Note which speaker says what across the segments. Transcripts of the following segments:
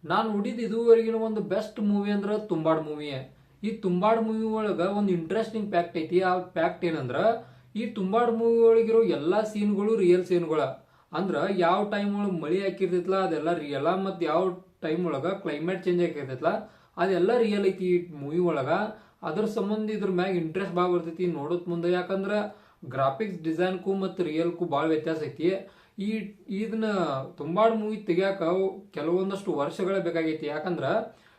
Speaker 1: ನಾನು ನೋಡಿದ ಇದುವರೆಗಿನ ಒಂದು ಬೆಸ್ಟ್ ಮೂವಿ ಅಂದ್ರೆ ತುಂಬಾಡ್ ಮೂವಿ. ಈ ತುಂಬಾಡ್ ಮೂವಿ ಒಳಗ ಒಂದು ಇಂಟ್ರೆಸ್ಟಿಂಗ್ ಫ್ಯಾಕ್ಟ್ ಐತಿ. ಆ ಫ್ಯಾಕ್ಟ್ ಏನಂದ್ರ ಈ ತುಂಬಾಡ್ ಮೂವಿ ಒಳಗಿರೋ ಎಲ್ಲಾ ಸೀನ್ಗಳು ರಿಯಲ್ ಸೀನ್ಗಳ. ಅಂದ್ರ ಯಾವ ಟೈಮ್ ಒಳಗ ಮಳಿ ಹಾಕಿರ್ತೈತ್ಲ ಅದೆಲ್ಲ ರಿಯಲ್, ಮತ್ ಯಾವ ಟೈಮ್ ಒಳಗ ಕ್ಲೈಮೇಟ್ ಚೇಂಜ್ ಆಗಿರ್ತೈತ್ಲ ಅದೆಲ್ಲ ರಿಯಲ್ ಐತಿ ಈ ಮೂವಿ ಒಳಗ. ಅದ್ರ ಸಂಬಂಧ ಇದ್ರ ಮ್ಯಾಗ ಇಂಟ್ರೆಸ್ಟ್ ಭಾಳ ಬರ್ತೈತಿ ನೋಡೋದ್ ಮುಂದೆ. ಯಾಕಂದ್ರ ಗ್ರಾಫಿಕ್ಸ್ ಡಿಸೈನ್ಕು ಮತ್ತು ರಿಯಲ್ಕು ಭಾಳ ವ್ಯತ್ಯಾಸ ಐತಿ. ಈ ಇದನ್ನ ತುಂಬಾಡ್ ಮೂವಿ ತೆಗಿಯಾಕ ಕೆಲವೊಂದಷ್ಟು ವರ್ಷಗಳೇ ಬೇಕಾಗೈತಿ. ಯಾಕಂದ್ರ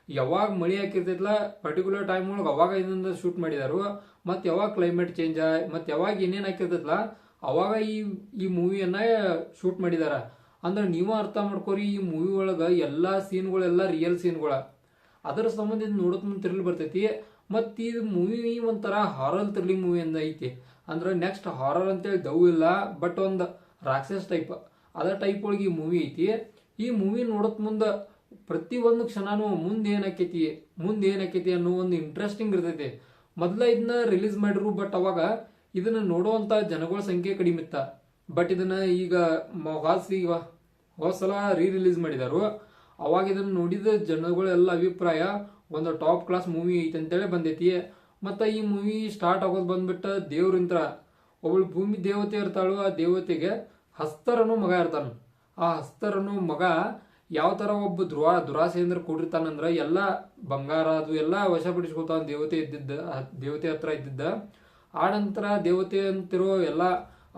Speaker 1: ಯಾವಾಗ ಮಳಿ ಹಾಕಿರ್ತೈತ್ಲ ಪರ್ಟಿಕ್ಯುಲರ್ ಟೈಮ್ ಒಳಗೆ ಅವಾಗ ಇದನ್ನ ಶೂಟ್ ಮಾಡಿದಾರು. ಮತ್ತು ಯಾವಾಗ ಕ್ಲೈಮೇಟ್ ಚೇಂಜ್ ಮತ್ತು ಯಾವಾಗ ಏನೇನು ಹಾಕಿರ್ತೈತ್ಲ ಅವಾಗ ಈ ಮೂವಿಯನ್ನ ಶೂಟ್ ಮಾಡಿದಾರ. ಅಂದ್ರೆ ನೀವು ಅರ್ಥ ಮಾಡ್ಕೋರಿ, ಈ ಮೂವಿ ಒಳಗ ಎಲ್ಲಾ ಸೀನ್ಗಳೆಲ್ಲ ರಿಯಲ್ ಸೀನ್ಗಳ. ಅದರ ಸಂಬಂಧ ಇದು ನೋಡೋದ್ ಮುಂದೆ ಥ್ರಿಲ್ ಬರ್ತೈತಿ. ಮತ್ತು ಇದು ಮೂವಿ ಒಂಥರ ಹಾರರ್ ಥ್ರಿಲ್ಲಿಂಗ್ ಮೂವಿ ಅಂತ ಐತಿ. ಅಂದ್ರೆ ನೆಕ್ಸ್ಟ್ ಹಾರರ್ ಅಂತೇಳಿ ದವ್ ಇಲ್ಲ, ಬಟ್ ಒಂದು ರಾಕ್ಷಸ್ ಟೈಪ್ ಅದ ಟೈಪ್ ಒಳಗೆ ಈ ಮೂವಿ ಐತಿ. ಈ ಮೂವಿ ನೋಡೋದ್ ಮುಂದೆ ಪ್ರತಿ ಒಂದು ಕ್ಷಣನೂ ಮುಂದೆ ಏನಾಕೈತಿ ಅನ್ನೋ ಒಂದು ಇಂಟ್ರೆಸ್ಟಿಂಗ್ ಇರ್ತೈತಿ. ಮೊದ್ಲ ಇದನ್ನ ರಿಲೀಸ್ ಮಾಡಿರು, ಬಟ್ ಅವಾಗ ಇದನ್ನ ನೋಡುವಂತ ಜನಗಳ ಸಂಖ್ಯೆ ಕಡಿಮೆ ಇತ್ತ. ಬಟ್ ಇದನ್ನ ಈಗ ಹೊಸಲ ರಿಲೀಸ್ ಮಾಡಿದಾರು. ಅವಾಗ ಇದನ್ನ ನೋಡಿದ ಜನಗಳೆಲ್ಲ ಅಭಿಪ್ರಾಯ ಒಂದು ಟಾಪ್ ಕ್ಲಾಸ್ ಮೂವಿ ಐತಿ ಅಂತೇಳಿ ಬಂದೈತಿ. ಮತ್ತ ಈ ಮೂವಿ ಸ್ಟಾರ್ಟ್ ಆಗೋದು ಬಂದ್ಬಿಟ್ಟ ದೇವ್ರಿಂತ್ರ ಒಬ್ಬಳು ಭೂಮಿ ದೇವತೆ ಇರ್ತಾಳು. ಆ ದೇವತೆಗೆ ಹಸ್ತರನು ಮಗ ಇರ್ತಾನ. ಆ ಹಸ್ತರನು ಮಗ ಯಾವ ತರ ಒಬ್ಬ ದುರಾಸೆಯಿಂದ ಕೂಡಿರ್ತಾನಂದ್ರ ಎಲ್ಲ ಬಂಗಾರ ಅದು ಎಲ್ಲ ವಶಪಡಿಸ್ಕೊತಾನ ದೇವತೆ ಹತ್ರ ಇದ್ದಿದ್ದ. ಆ ನಂತರ ದೇವತೆ ಅಂತಿರೋ ಎಲ್ಲ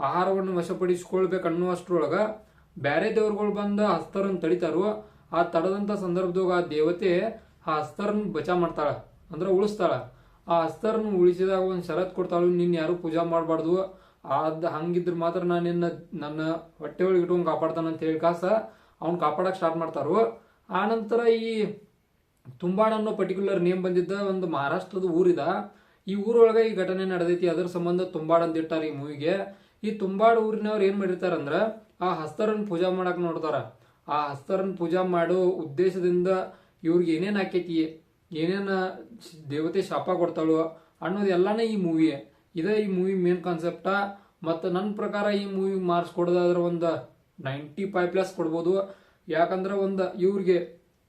Speaker 1: ಆಹಾರವನ್ನು ವಶಪಡಿಸ್ಕೊಳ್ಬೇಕು ಅನ್ನುವಷ್ಟ್ರೊಳಗ ಬ್ಯಾರೆ ದೇವ್ರುಗಳು ಬಂದ ಹಸ್ತರನ್ ತಡಿತಾರು. ಆ ತಡದಂತ ಸಂದರ್ಭದಾಗ ಆ ದೇವತೆ ಆ ಹಸ್ತರನ್ ಬಚಾ ಮಾಡ್ತಾಳ, ಅಂದ್ರೆ ಉಳಿಸ್ತಾಳ. ಆ ಹಸ್ತರನ್ ಉಳಿಸಿದಾಗ ಒಂದ್ ಷರತ್ ಕೊಡ್ತಾಳು, ನಿನ್ ಯಾರು ಪೂಜಾ ಮಾಡಬಾರ್ದು, ಹಂಗಿದ್ರ ಮಾತ್ರ ನಾನು ನನ್ನ ಹೊಟ್ಟೆ ಒಳಗೆ ಇಟ್ಕೊಂಡ್ ಕಾಪಾಡ್ತಾನ ಅಂತ ಹೇಳಿ ಕಾಸ ಅವ್ನ್ ಕಾಪಾಡಕ್ ಸ್ಟಾರ್ಟ್ ಮಾಡ್ತಾರು. ಆ ನಂತರ ಈ ತುಂಬಾಡ್ ಅನ್ನೋ ಪರ್ಟಿಕ್ಯುಲರ್ ನೇಮ್ ಬಂದಿದ್ದ ಒಂದು ಮಹಾರಾಷ್ಟ್ರದ ಊರಿದ. ಈ ಊರೊಳಗ ಈ ಘಟನೆ ನಡೆದೈತಿ. ಅದರ ಸಂಬಂಧ ತುಂಬಾಡ್ ಅಂತ ಇಟ್ಟಾರ ಈ ಮೂವಿಗೆ. ಈ ತುಂಬಾಡ್ ಊರಿನವ್ರು ಏನ್ ಮಾಡಿರ್ತಾರಂದ್ರ ಆ ಹಸ್ತರನ್ ಪೂಜಾ ಮಾಡಕ್ ನೋಡ್ತಾರ. ಆ ಹಸ್ತರನ್ ಪೂಜಾ ಮಾಡೋ ಉದ್ದೇಶದಿಂದ ಇವ್ರಿಗೆ ಏನೇನ್ ಆಕೈತಿ, ಏನೇನ ದೇವತೆ ಶಾಪ ಕೊಡ್ತಾಳು ಅನ್ನೋದು ಎಲ್ಲಾನೇ ಈ ಮೂವಿ. ಇದೇ ಈ ಮೂವಿ ಮೇನ್ ಕಾನ್ಸೆಪ್ಟ. ಮತ್ತು ನನ್ನ ಪ್ರಕಾರ ಈ ಮೂವಿ ಮಾರ್ಕ್ಸ್ ಕೊಡೋದಾದ್ರೆ ಒಂದು 95+ ಕೊಡ್ಬೋದು. ಯಾಕಂದ್ರೆ ಒಂದು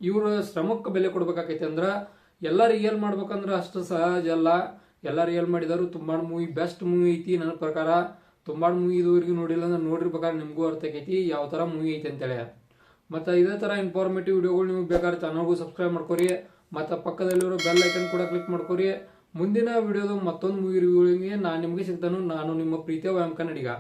Speaker 1: ಇವ್ರ ಶ್ರಮಕ್ಕೆ ಬೆಲೆ ಕೊಡ್ಬೇಕಾಕೈತಿ. ಅಂದ್ರ ಎಲ್ಲ ರಿಯಲ್ ಮಾಡ್ಬೇಕಂದ್ರ ಅಷ್ಟು ಸಹಜ ಅಲ್ಲ. ಎಲ್ಲ ರಿಯಲ್ ಮಾಡಿದಾರು. ತುಂಬಾಡ್ ಮೂವಿ ಬೆಸ್ಟ್ ಮೂವಿ ಐತಿ ನನ್ನ ಪ್ರಕಾರ. ತುಂಬಾಡ್ ಮೂವಿ ಇದುವರೆಗೂ ನೋಡಿಲ್ಲ ಅಂದ್ರೆ ನೋಡಿರ್ಬೇಕಾದ್ರೆ ನಿಮ್ಗೂ ಅರ್ಥ ಆಕೈತಿ ಯಾವ ತರ ಮೂವಿ ಐತಿ ಅಂತೇಳಿ. ಮತ್ತು ಇದೇ ತರ ಇನ್ಫಾರ್ಮೇಟಿವ್ ವಿಡಿಯೋಗಳು ನಿಮ್ಗೆ ಬೇಕಾದ್ರೆ ಚಾನಲ್ಗೂ ಸಬ್ಸ್ಕ್ರೈಬ್ ಮಾಡ್ಕೊರಿ. ಮತ್ತು ಪಕ್ಕದಲ್ಲಿರೋ ಬೆಲ್ ಐಕನ್ ಕೂಡ ಕ್ಲಿಕ್ ಮಾಡ್ಕೊರಿ. ಮುಂದಿನ ವಿಡಿಯೋದ ಮತ್ತೊಂದು ಮೂವಿ ರಿವ್ಯೂಗೆ ನಾನು ನಿಮಗೆ ಸಿಗ್ತಾನು. ನಾನು ನಿಮ್ಮ ಪ್ರೀತಿಯ ವ್ಯಾಮ್ ಕನ್ನಡಿಗ.